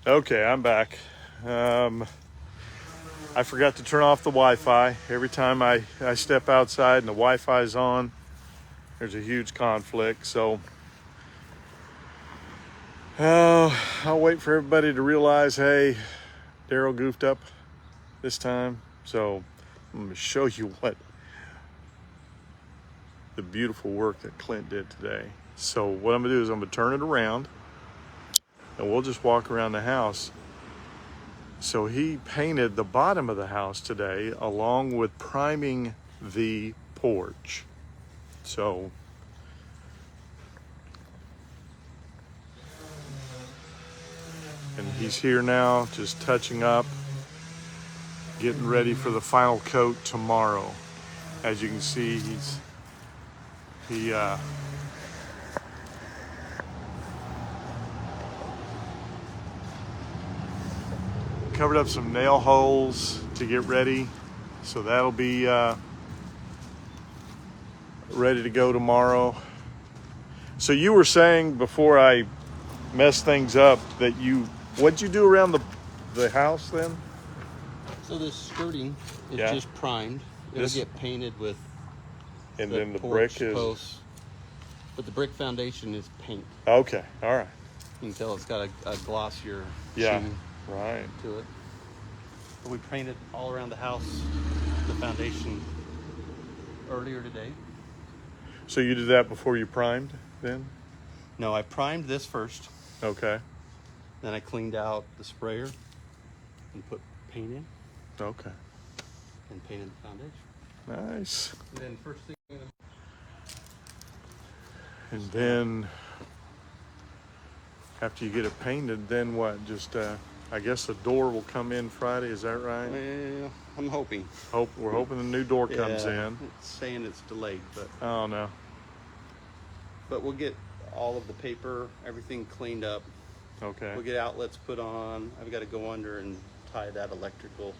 Okay, I'm back. I forgot to turn off the Wi-Fi. Every time I step outside and the Wi-Fi is on, there's a huge conflict. So I'll wait for everybody to realize, hey, Daryl goofed up this time. So I'm going to show you what the beautiful work that Clint did today. So what I'm going to do is I'm going to turn it around and we'll just walk around the house. So he painted the bottom of the house today along with priming the porch. So and he's here now just touching up, getting ready for the final coat tomorrow. As you can see, he covered up some nail holes to get ready, so that'll be ready to go tomorrow. So you were saying before I messed things up that what'd you do around the house then? So this skirting is just primed. It'll get painted with and then the brick is posts, but the brick foundation is paint. Okay, all right. You can tell it's got a glossier sheen to it. But we painted all around the house, the foundation, earlier today. So you did that before you primed then? No, I primed this first. Okay. Then I cleaned out the sprayer and put paint in. Okay. And painted the foundation. Nice. And then first thing. And then after you get it painted, then what? Just I guess the door will come in Friday. Is that right? Well, I'm hoping. We're hoping the new door comes in. It's saying it's delayed, but oh no. But we'll get all of the paper, everything cleaned up. Okay. We'll get outlets put on. I've got to go under and tie that electrical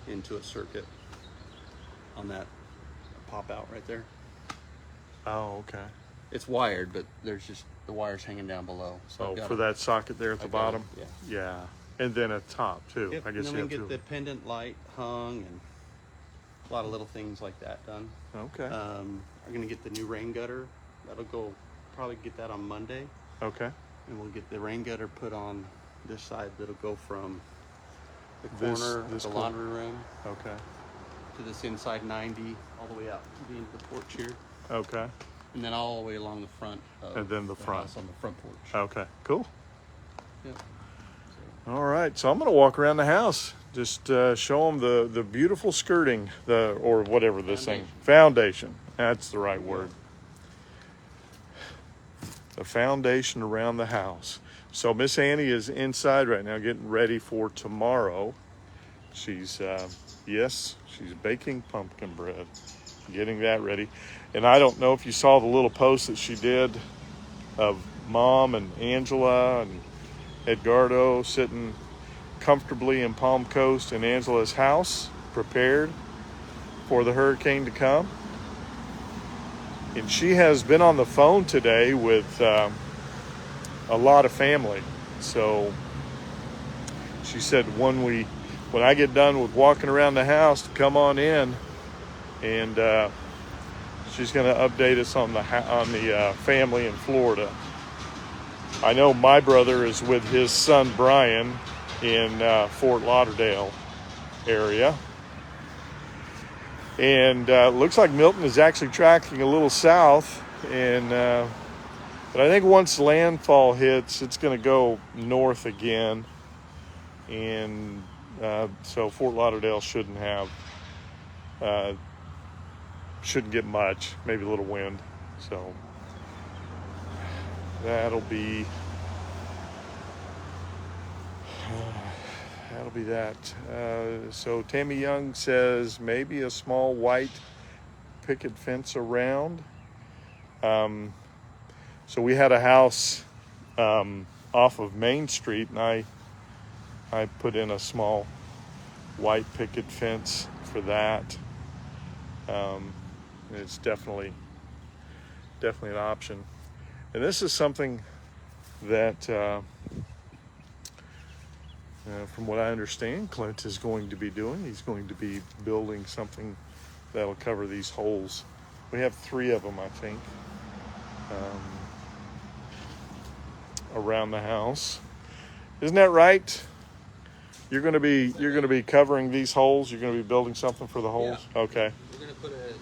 into a circuit on that pop out right there. Oh, okay. It's wired, but there's just the wires hanging down below. So for that socket there at the bottom? Yeah. Yeah. And then at top too. Yep. I guess and then you we can have get the pendant light hung and a lot of little things like that done. Okay. We're gonna get the new rain gutter. That'll go, probably get that on Monday. Okay. And we'll get the rain gutter put on this side. That'll go from the corner of the laundry room. Okay. To this inside 90, all the way out to the end of the porch here. Okay. And then all the way along the front of and then the front house on the front porch. Okay, cool. Yep. All right, so I'm going to walk around the house, just show them the beautiful skirting, or whatever this foundation. That's the right word. The foundation around the house. So Miss Annie is inside right now getting ready for tomorrow. She's she's baking pumpkin bread, getting that ready. And I don't know if you saw the little post that she did of Mom and Angela and Edgardo sitting comfortably in Palm Coast in Angela's house, prepared for the hurricane to come. And she has been on the phone today with a lot of family. So she said when I get done with walking around the house, to come on in, and she's going to update us on the family in Florida. I know my brother is with his son Brian in Fort Lauderdale area. And looks like Milton is actually tracking a little south. But I think once landfall hits, it's going to go north again. And so Fort Lauderdale shouldn't get much, maybe a little wind. So that'll be that. So Tammy Young says maybe a small white picket fence around. So we had a house off of Main Street, and I put in a small white picket fence for that. It's definitely an option. And this is something that From what I understand, Clint is going to be doing, he's going to be building something that'll cover these holes. We have 3 of them, I think, around the house. Isn't that right? You're going to be covering these holes. You're going to be building something for the holes. Yeah. Okay. We're going to put a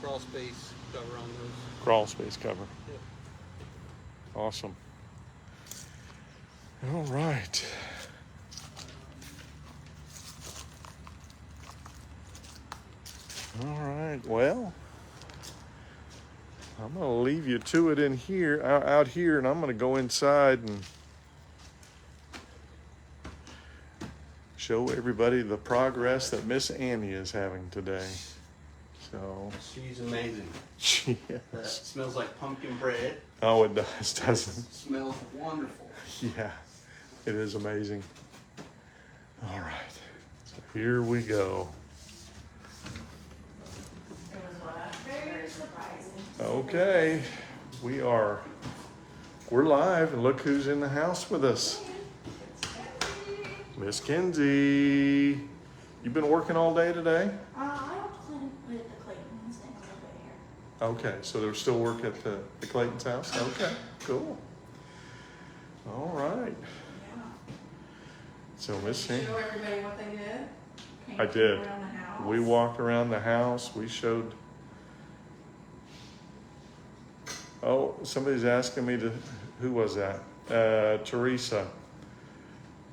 crawl space cover on those. Crawl space cover. Yep. Awesome. All right. All right. Well, I'm going to leave you to it in here, out here, and I'm going to go inside and show everybody the progress that Miss Annie is having today. So She's amazing. she That smells like pumpkin bread. Oh, it does, doesn't it? Smells wonderful. Yeah, it is amazing. All right, so here we go. Very surprising. Okay, we're live, and look who's in the house with us. Miss Kinsey. You've been working all day today? I helped Clint with the Claytons and a little bit here. Okay, so they're still working at the Clayton's house? Okay, cool. All right. Yeah. So Miss Did you Annie. show everybody what they did? Came I did. around the house. We walked around the house. We showed. Oh, somebody's asking me to. Who was that? Teresa.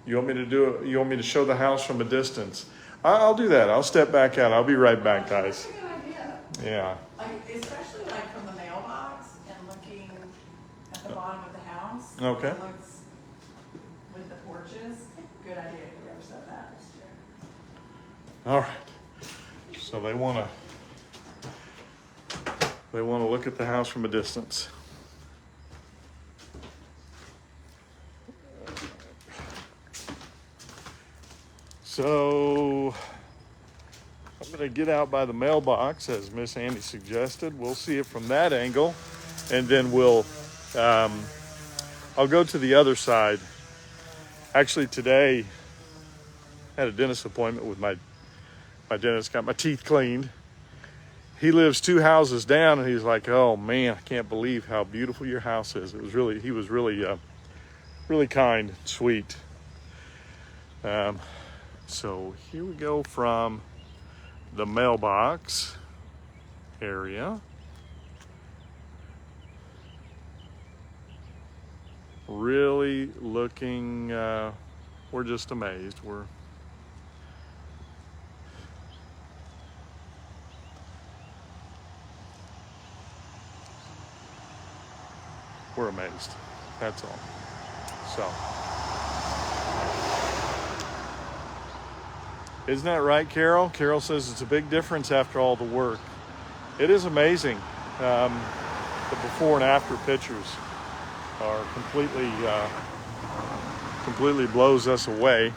You want me to do it? You want me to show the house from a distance? I'll do that. I'll step back out. I'll be right back, guys. That's a good idea. Yeah. Like, especially like from the mailbox and looking at the bottom of the house. Okay. It looks with the porches. Good idea. Whoever said that. All right. So they want to look at the house from a distance. So I'm going to get out by the mailbox, as Miss Andy suggested. We'll see it from that angle, and then I'll go to the other side. Actually, today I had a dentist appointment with my dentist, got my teeth cleaned. He lives 2 houses down, and he's like, "Oh man, I can't believe how beautiful your house is." He was really kind, and sweet. So here we go from the mailbox area. Really looking, we're just amazed. We're amazed. That's all. So. Isn't that right, Carol? Carol says it's a big difference after all the work. It is amazing. The before and after pictures are completely blows us away.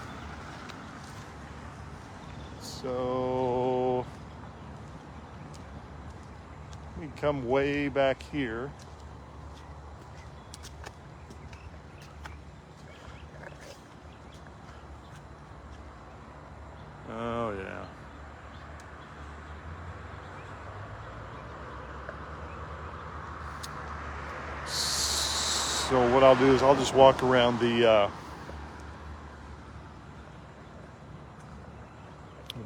So we come way back here. Oh, yeah. So what I'll do is I'll just walk around the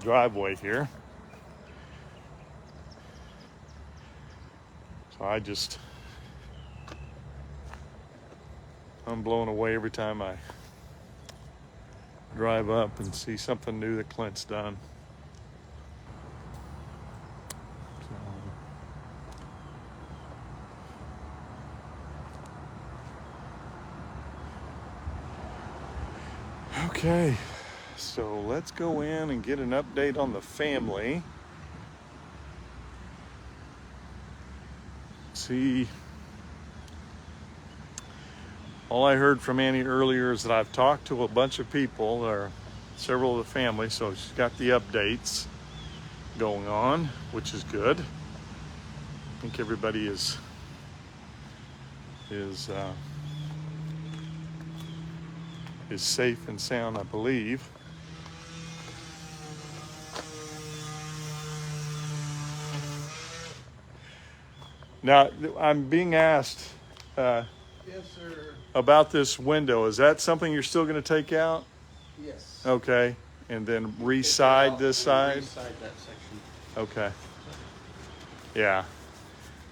driveway here. So I'm blown away every time I drive up and see something new that Clint's done. Okay, so let's go in and get an update on the family. See, all I heard from Annie earlier is that I've talked to a bunch of people, or several of the family, so she's got the updates going on, which is good. I think everybody is is safe and sound, I believe. Now, I'm being asked Yes, sir. about this window. Is that something you're still going to take out? Yes. Okay. And then Take that re-side out this and side? Re-side that section. Okay. Yeah.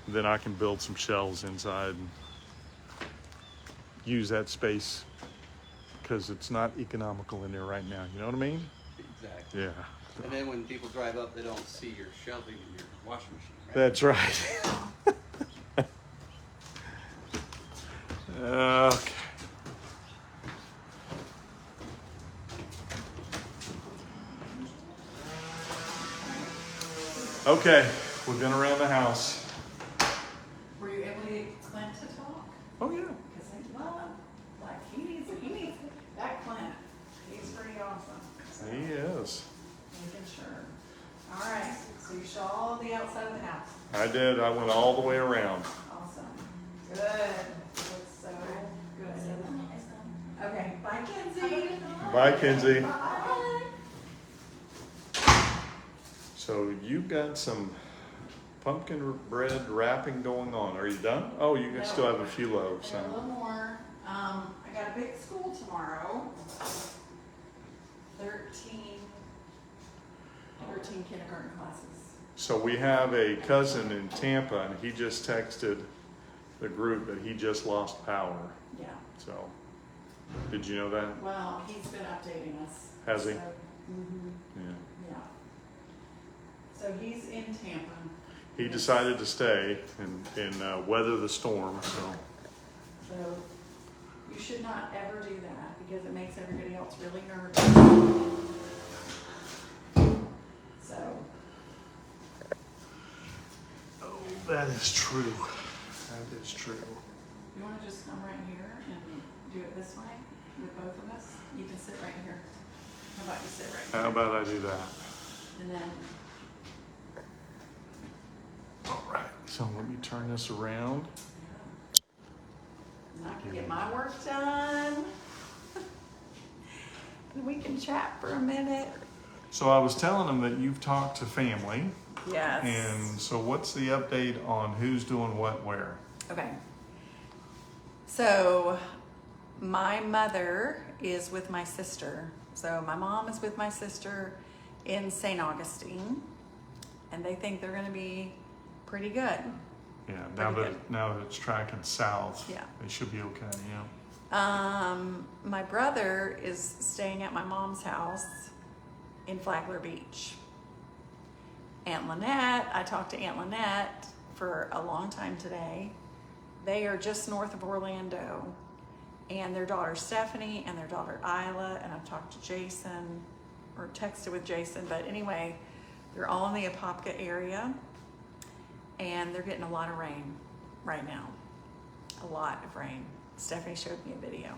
Then I can build some shelves inside and use that space because it's not economical in there right now. You know what I mean? Exactly. Yeah. And then when people drive up, they don't see your shelving in your washing machine, right? That's right. Okay. Okay, we've been around the house. Were you able to get Clint to talk? Oh yeah. Because they love, like, he needs that Clint. He's pretty awesome. So, He is. making sure. All right, so you saw the outside of the house. I did. I went all the way around. Awesome. Good. Looks so good. Okay, bye, Kenzie. Bye, Kenzie. Bye. So you've got some pumpkin bread wrapping going on. Are you done? Oh, you can still have a few loaves. And a Huh? little more. I got a big school tomorrow. 13 kindergarten classes. So we have a cousin in Tampa, and he just texted the group that he just lost power. Yeah. So, did you know that? Well, he's been updating us. Has he? So, Yeah. yeah. So he's in Tampa. He decided to stay and weather the storm. So, So you should not ever do that because it makes everybody else really nervous. So. oh, that is true. That is true. You want to just come right here and do it this way with both of us? You can sit right here. How about you sit right here? How about I do that? And then, All right. So let me turn this around. and I can get my work done. And we can chat for a minute. So I was telling him that you've talked to family. Yes. And so what's the update on who's doing what where? Okay. So my mother is with my sister. So my mom is with my sister in St. Augustine, and they think they're going to be pretty good. Yeah, Pretty now that it's tracking south, Yeah. they should be okay. Yeah. My brother is staying at my mom's house in Flagler Beach. Aunt Lynette, I talked to Aunt Lynette for a long time today. They are just north of Orlando, and their daughter Stephanie and their daughter Isla, and I've talked to Jason, or texted with Jason, but anyway, they're all in the Apopka area, and they're getting a lot of rain right now. A lot of rain. Stephanie showed me a video.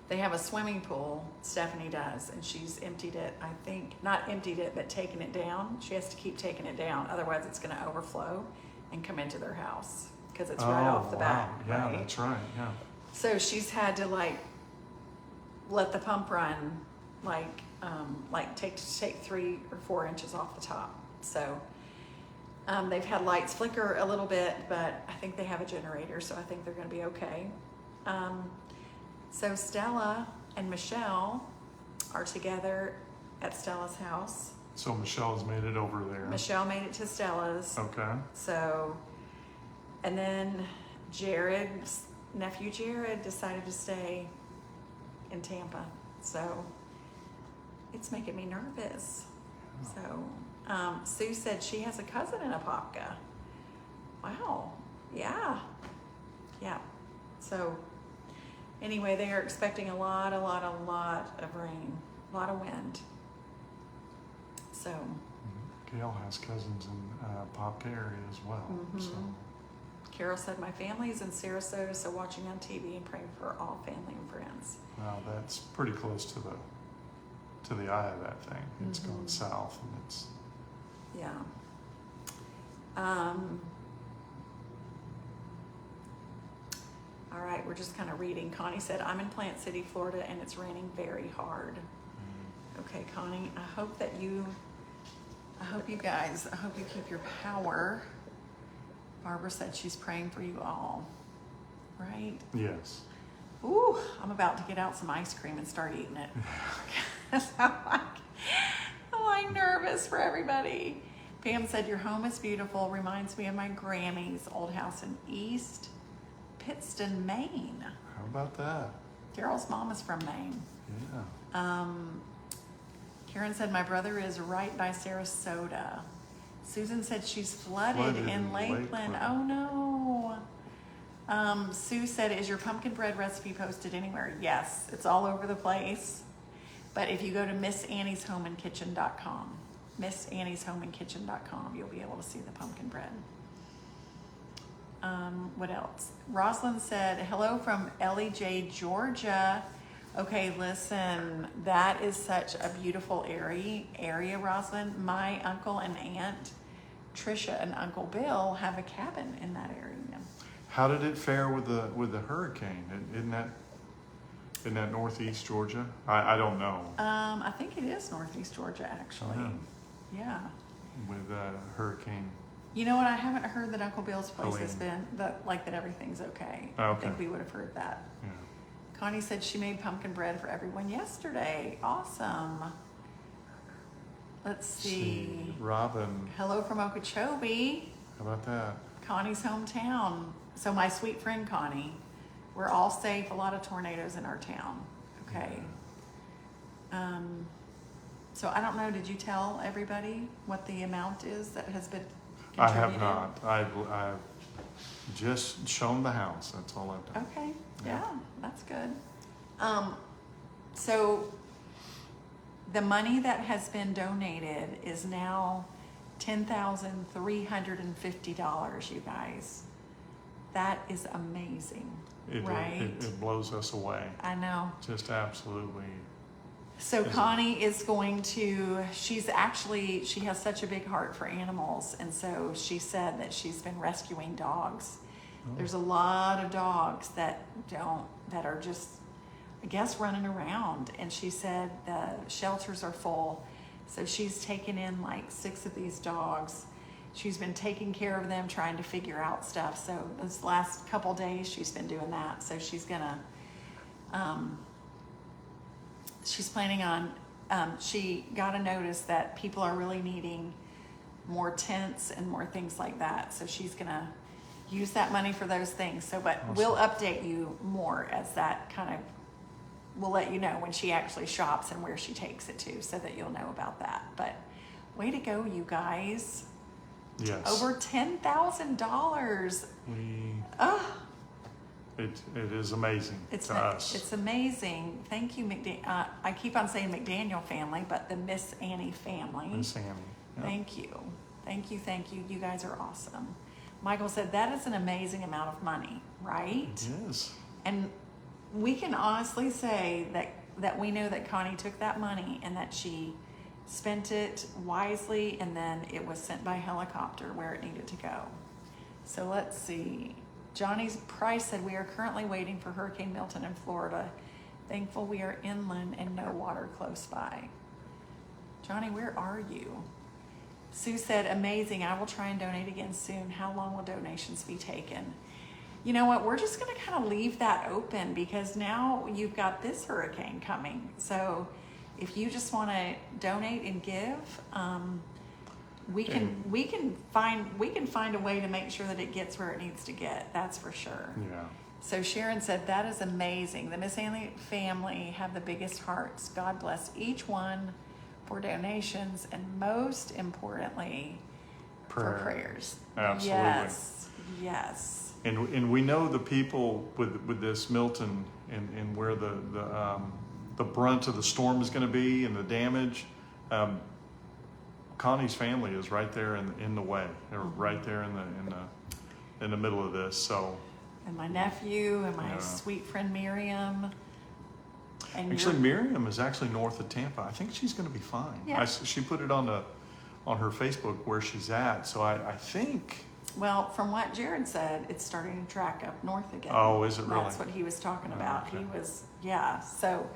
They have a swimming pool, Stephanie does, and she's emptied it, I think, not emptied it, but taken it down. She has to keep taking it down, otherwise it's gonna overflow and come into their house, because it's right off the bat, Yeah, right? that's right. Yeah. So she's had to let the pump run, take 3 or 4 inches off the top. So they've had lights flicker a little bit, but I think they have a generator, so I think they're going to be okay. So Stella and Michelle are together at Stella's house. So Michelle's made it over there. Michelle made it to Stella's. Okay. So, and then Jared's nephew Jared decided to stay in Tampa. So it's making me nervous. So Sue said she has a cousin in Apopka. Wow. Yeah. Yeah. So anyway, they are expecting a lot of rain, a lot of wind. So Gail has cousins in Popka area as well. So Carol said, my family's in Sarasota, so watching on TV and praying for all family and friends. wow, that's pretty close to the eye of that thing. It's going south, and it's Yeah. All All right, we're just kind of reading. Connie said, I'm in Plant City, Florida, and it's raining very hard. Okay, Connie, I hope you keep your power. Barbara said she's praying for you all. Right? Yes. Ooh, I'm about to get out some ice cream and start eating it. I'm like nervous for everybody. Pam said, your home is beautiful. Reminds me of my Grammy's old house in East Pittston, Maine. How about that? Carol's mom is from Maine. Yeah. Karen said, my brother is right by Sarasota. Susan said she's flooded in Lakeland. Oh no. Sue said, is your pumpkin bread recipe posted anywhere? Yes, it's all over the place. But if you go to MissAnniesHomeandKitchen.com, MissAnniesHomeandKitchen.com, you'll be able to see the pumpkin bread. What else? Rosalind said, hello from Ellie, Georgia. Okay, listen, that is such a beautiful area, Rosalind. My uncle and aunt, Trisha and Uncle Bill, have a cabin in that area. How did it fare with the hurricane? Isn't that northeast Georgia? I don't know. I think it is northeast Georgia, actually. Yeah. With hurricane. You know what? I haven't heard that Uncle Bill's place has been that everything's okay. Okay. I think we would have heard that. Yeah. Connie said she made pumpkin bread for everyone yesterday. Awesome. Let's see. Robin. Hello from Okeechobee. How about that? Connie's hometown. So my sweet friend Connie, we're all safe. A lot of tornadoes in our town. Okay. So I don't know. Did you tell everybody what the amount is that has been contributed? I have not. I've just shown the house. That's all I've done. Okay. Yeah, that's good. So the money that has been donated is now $10,350, you guys. That is amazing, right? It blows us away. I know. Just absolutely. So Connie is going to, she has such a big heart for animals. And so she said that she's been rescuing dogs. Oh. There's a lot of dogs that are just, I guess, running around. And she said the shelters are full. So she's taken in like 6 of these dogs. She's been taking care of them, trying to figure out stuff. So this last couple days, she's been doing that. So she's gonna, she's planning on, she got a notice that people are really needing more tents and more things like that. So she's gonna use that money for those things. So, but awesome. We'll update you more as that kind of, we'll let you know when she actually shops and where she takes it to, so that you'll know about that. But way to go, you guys. Yes. Over $10,000. It is amazing to us. It's amazing. Thank you, I keep on saying McDaniel family, but the Miss Annie family. Miss Annie. Yep. Thank you. Thank you. Thank you. You guys are awesome. Michael said that is an amazing amount of money, right? It is. And we can honestly say that we know that Connie took that money and that she spent it wisely, and then it was sent by helicopter where it needed to go. So let's see. Johnny's Price said, we are currently waiting for Hurricane Milton in Florida. Thankful we are inland and no water close by. Johnny, where are you? Sue said, amazing. I will try and donate again soon. How long will donations be taken? You know what? We're just going to kind of leave that open, because now you've got this hurricane coming. So if you just want to donate and give, we can find a way to make sure that it gets where it needs to get. That's for sure. Yeah. So Sharon said, that is amazing. The Miss Annie family have the biggest hearts. God bless each one for donations, and most importantly, for prayers. Absolutely. Yes. And we know the people with this Milton and where the brunt of the storm is going to be and the damage. Connie's family is right there in the way. They're right there in the middle of this. So. And my nephew and my sweet friend Miriam. And actually, Miriam is actually north of Tampa. I think she's going to be fine. Yeah. She put it on her Facebook where she's at. So I think Well, from what Jared said, it's starting to track up north again. Oh, is it really? That's what he was talking about. okay. He was, yeah. So,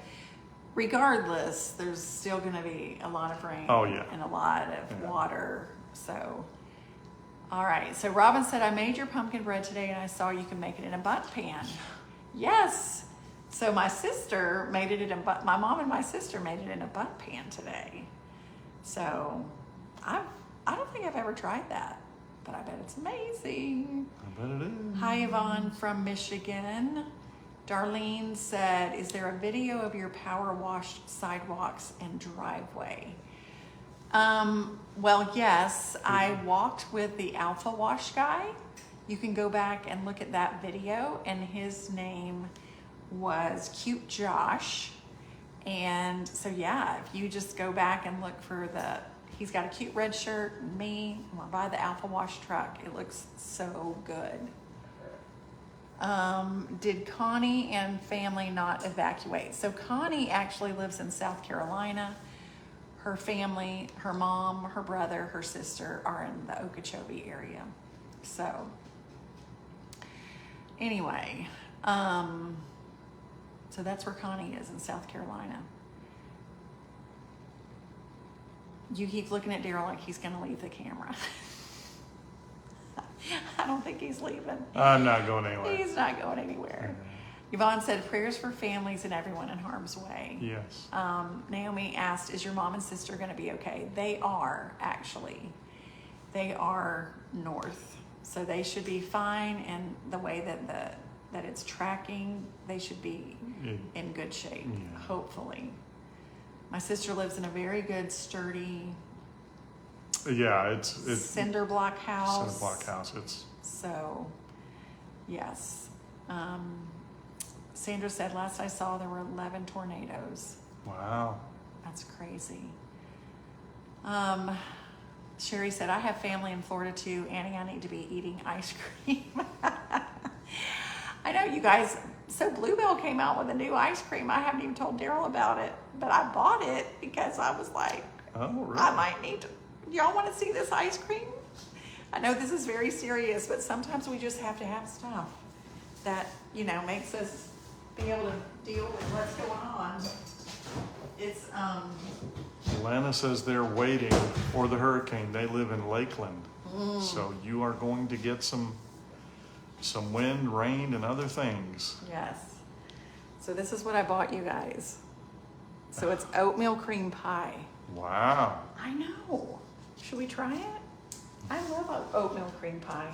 regardless, there's still going to be a lot of rain. Oh, yeah. And a lot of Yeah. water. So, all right. So, Robin said, I made your pumpkin bread today and I saw you can make it in a bundt pan. Yes. So, my sister made it in a my mom and my sister made it in a bundt pan today. So, I don't think I've ever tried that. But I bet it's amazing. I bet it is. Hi, Yvonne from Michigan. Darlene said, is there a video of your power washed sidewalks and driveway? Well, yes, I walked with the Alpha Wash guy. You can go back and look at that video, and his name was Cute Josh. And so, yeah, if you just go back and look for he's got a cute red shirt, and me, we're by the Alpha Wash truck. It looks so good. Did Connie and family not evacuate? So Connie actually lives in South Carolina. Her family, her mom, her brother, her sister are in the Okeechobee area. So anyway, so that's where Connie is, in South Carolina. You keep looking at Daryl like he's going to leave the camera. I don't think he's leaving. I'm not going anywhere. He's not going anywhere. Yvonne said, prayers for families and everyone in harm's way. Yes. Naomi asked, is your mom and sister going to be okay? They are, actually. They are north. So they should be fine, and the way that it's tracking, they should be in good shape, hopefully. My sister lives in a very good, sturdy, it's cinder block house. Cinder block house. It's so, yes. Sandra said, last I saw there were 11 tornadoes. wow. That's crazy. Sherry said, I have family in Florida too. Annie, I need to be eating ice cream. I know, you guys. So Bluebell came out with a new ice cream. I haven't even told Daryl about it, but I bought it because I was like, Oh, really? I might need to. Y'all want to see this ice cream? I know this is very serious, but sometimes we just have to have stuff that, makes us be able to deal with what's going on. It's, Lana says they're waiting for the hurricane. They live in Lakeland. So you are going to get some wind, rain, and other things. yes. So this is what I bought you guys. So it's oatmeal cream pie. Wow. I know. Should we try it? I love oatmeal cream pie.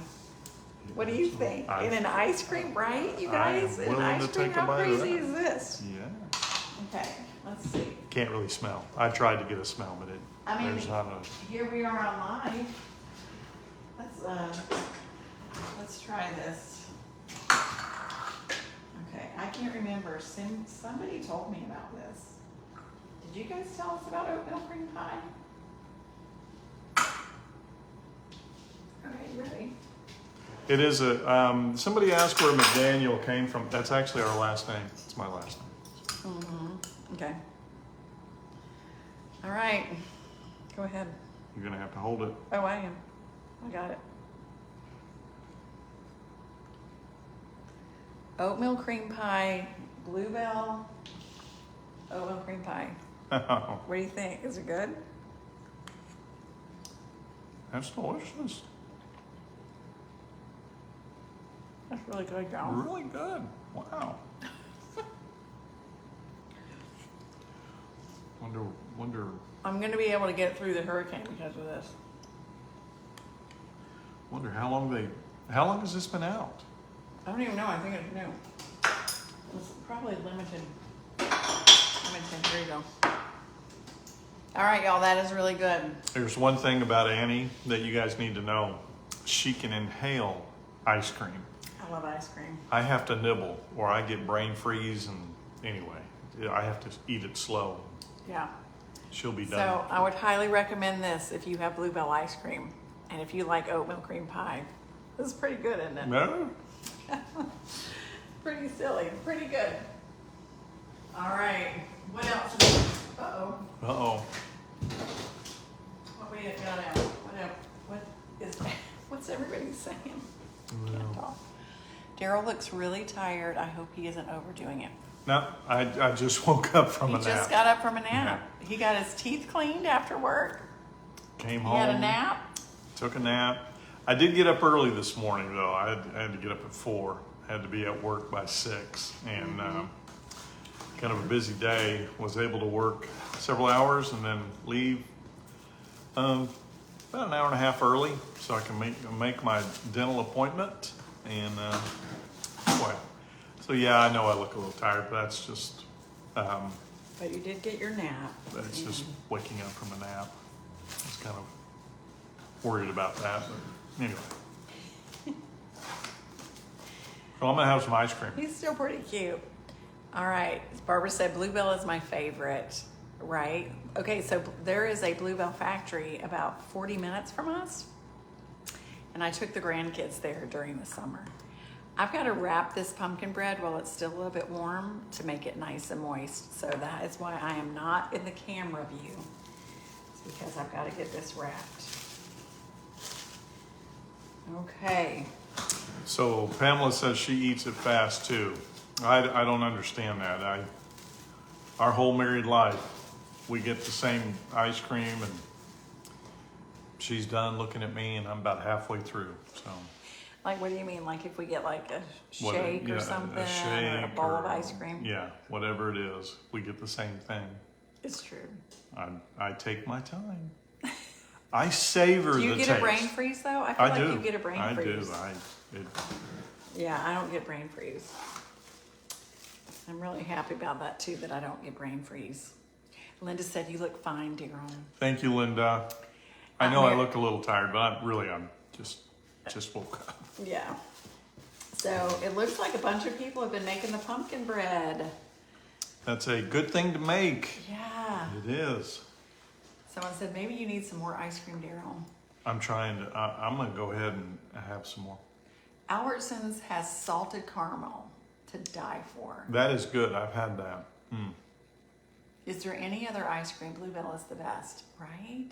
What do you think? In an ice cream, right? You guys, I am in an willing ice to cream, take a how bite of crazy that. is this? Yeah. Okay, let's see. Can't really smell. I tried to get a smell, but there's not Here we are on live. Let's try this. Okay, I can't remember. Somebody told me about this. Did you guys tell us about oatmeal cream pie? Okay, ready? It is somebody asked where McDaniel came from. That's actually our last name. It's my last name. Okay. All right. Go ahead. You're going to have to hold it. Oh, I am. I got it. Oatmeal cream pie, Bluebell, oatmeal cream pie. What do you think? Is it good? That's delicious. That's really good, y'all. Really good. Wow. Wonder. I'm going to be able to get through the hurricane because of this. Wonder how long has this been out? I don't even know. I think it's new. It's probably limited. Here you go. All right, y'all. That is really good. There's one thing about Annie that you guys need to know. She can inhale ice cream. I love ice cream. I have to nibble or I get brain freeze, and anyway, I have to eat it slow. Yeah. She'll be done. So I would highly recommend this if you have Bluebell ice cream and if you like oatmeal cream pie. This is pretty good, isn't it? No? Pretty silly. Pretty good. All right. What else? Uh-oh. Uh-oh. What we have got out? What is? What's everybody saying. No. Can't talk. Daryl looks really tired. I hope he isn't overdoing it. No, I just woke up from He a nap. just got up from a nap. He got his teeth cleaned after work. Came He home. had a nap. Took a nap. I did get up early this morning though. I had to get up at 4. I had to be at work by 6, and kind of a busy day. Was able to work several hours and then leave about an hour and a half early so I can make my dental appointment. And boy, so yeah, I know I look a little tired, but that's just But you did get your nap. that's just waking up from a nap. I was kind of worried about that, but anyway. So I'm gonna have some ice cream. He's still pretty cute. All right. Barbara said Bluebell is my favorite, right? Okay, so there is a Bluebell factory about 40 minutes from us. And I took the grandkids there during the summer. I've got to wrap this pumpkin bread while it's still a little bit warm to make it nice and moist. So that is why I am not in the camera view. It's because I've got to get this wrapped. Okay. So Pamela says she eats it fast too. I don't understand that. Our whole married life, we get the same ice cream, and she's done looking at me, and I'm about halfway through. So, Like, what do you mean? Like if we get like a What- shake yeah, or something, a or a shake bowl of or- ice cream? Yeah, whatever it is, we get the same thing. It's true. I take my time. I savor the Do you taste. get a brain freeze though? I feel like do. you get a brain freeze. I do. Yeah, I don't get brain freeze. I'm really happy about that too, that I don't get brain freeze. Linda said you look fine, dear on. Thank you, Linda. I know I look a little tired, but I'm just woke up. Yeah. So it looks like a bunch of people have been making the pumpkin bread. That's a good thing to make. Yeah. It is. Someone said maybe you need some more ice cream, Daryl. I'm trying to. I'm gonna go ahead and have some more. Albertsons has salted caramel to die for. That is good. I've had that. Is there any other ice cream? Bluebell is the best, right?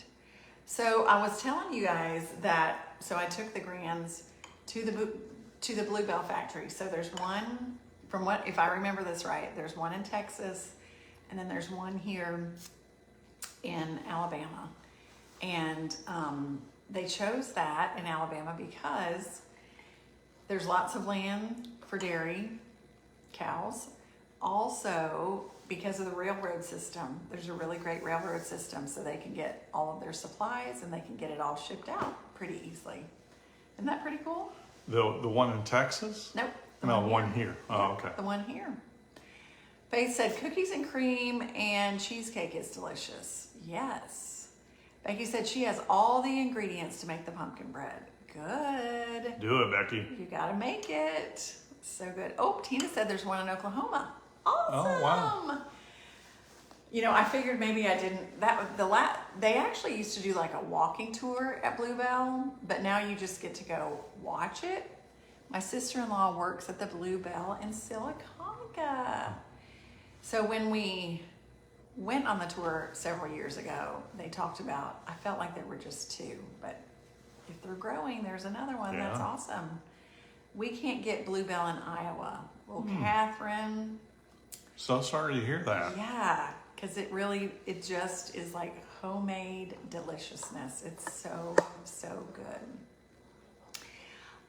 So I was telling you guys that, so I took the grands to the Bluebell factory. So there's one, from what, if I remember this right, there's one in Texas, and then there's one here in Alabama. And they chose that in Alabama because there's lots of land for dairy cows. Also, because of the railroad system, there's a really great railroad system, so they can get all of their supplies and they can get it all shipped out pretty easily. Isn't that pretty cool? The one in Texas? Nope. No, the one here. Oh, okay. The one here. Faith said cookies and cream and cheesecake is delicious. Yes. Becky said she has all the ingredients to make the pumpkin bread. Good. Do it, Becky. You gotta make it. So good. Oh, Tina said there's one in Oklahoma. Awesome. Oh, wow. You know, I figured maybe I didn't. They actually used to do like a walking tour at Bluebell, but now you just get to go watch it. My sister-in-law works at the Bluebell in Siliconga. So when we went on the tour several years ago, they talked about, I felt like there were just 2, but if they're growing, there's another one. Yeah. That's awesome. We can't get Bluebell in Iowa. Well, Catherine. So sorry to hear that. Yeah, because it just is like homemade deliciousness. It's so, so good.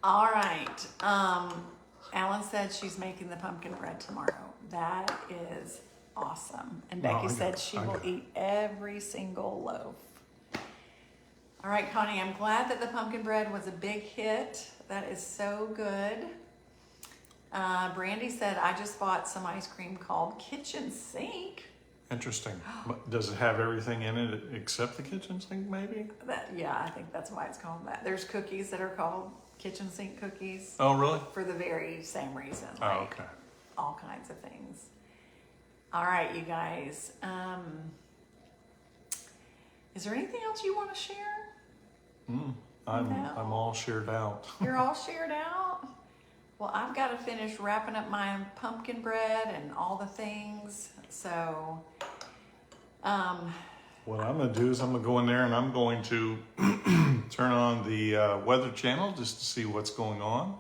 All right. Alan said she's making the pumpkin bread tomorrow. That is awesome. And Becky said she will eat every single loaf. All right, Connie, I'm glad that the pumpkin bread was a big hit. That is so good. Brandy said, I just bought some ice cream called Kitchen Sink. Interesting. But does it have everything in it except the kitchen sink, maybe? Yeah, I think that's why it's called that. There's cookies that are called Kitchen Sink cookies Oh, really? for the very same reason. Oh, like okay. all kinds of things. All right, you guys. Is there anything else you want to share? I'm all shared out. You're all shared out? Well, I've got to finish wrapping up my pumpkin bread and all the things. So, What I'm going to do is I'm going to go in there and I'm going to turn on the weather channel just to see what's going on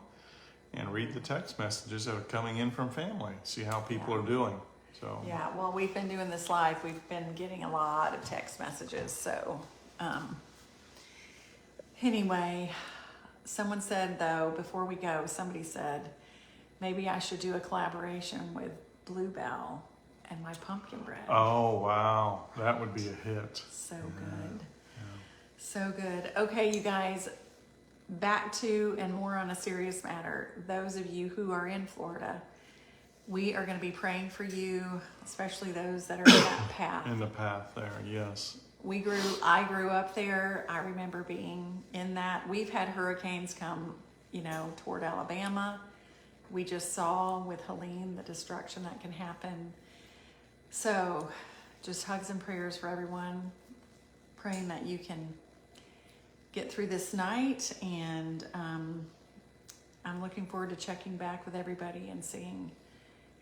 and read the text messages that are coming in from family, see how people are doing. So Yeah, well, we've been doing this live. We've been getting a lot of text messages. So, anyway, someone said, though, before we go, somebody said, maybe I should do a collaboration with Bluebell and my pumpkin bread. Oh, wow. That would be a hit. So good. So good. Okay, you guys, back to and more on a serious matter. Those of you who are in Florida, we are going to be praying for you, especially those that are in that path. In the path there, yes. I grew up there. I remember being in that. We've had hurricanes come, toward Alabama. We just saw with Helene the destruction that can happen. So just hugs and prayers for everyone, praying that you can get through this night. And I'm looking forward to checking back with everybody and seeing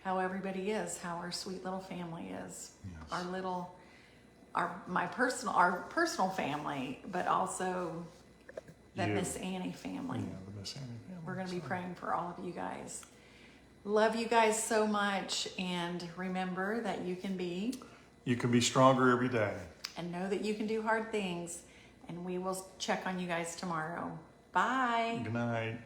how everybody is, how our sweet little family is. Yes. Our personal family, but also the Miss Annie family. Yeah, the Miss Annie family. We're going to be praying for all of you guys. Love you guys so much, and remember that you can be stronger every day. And know that you can do hard things, and we will check on you guys tomorrow. Bye. Good night.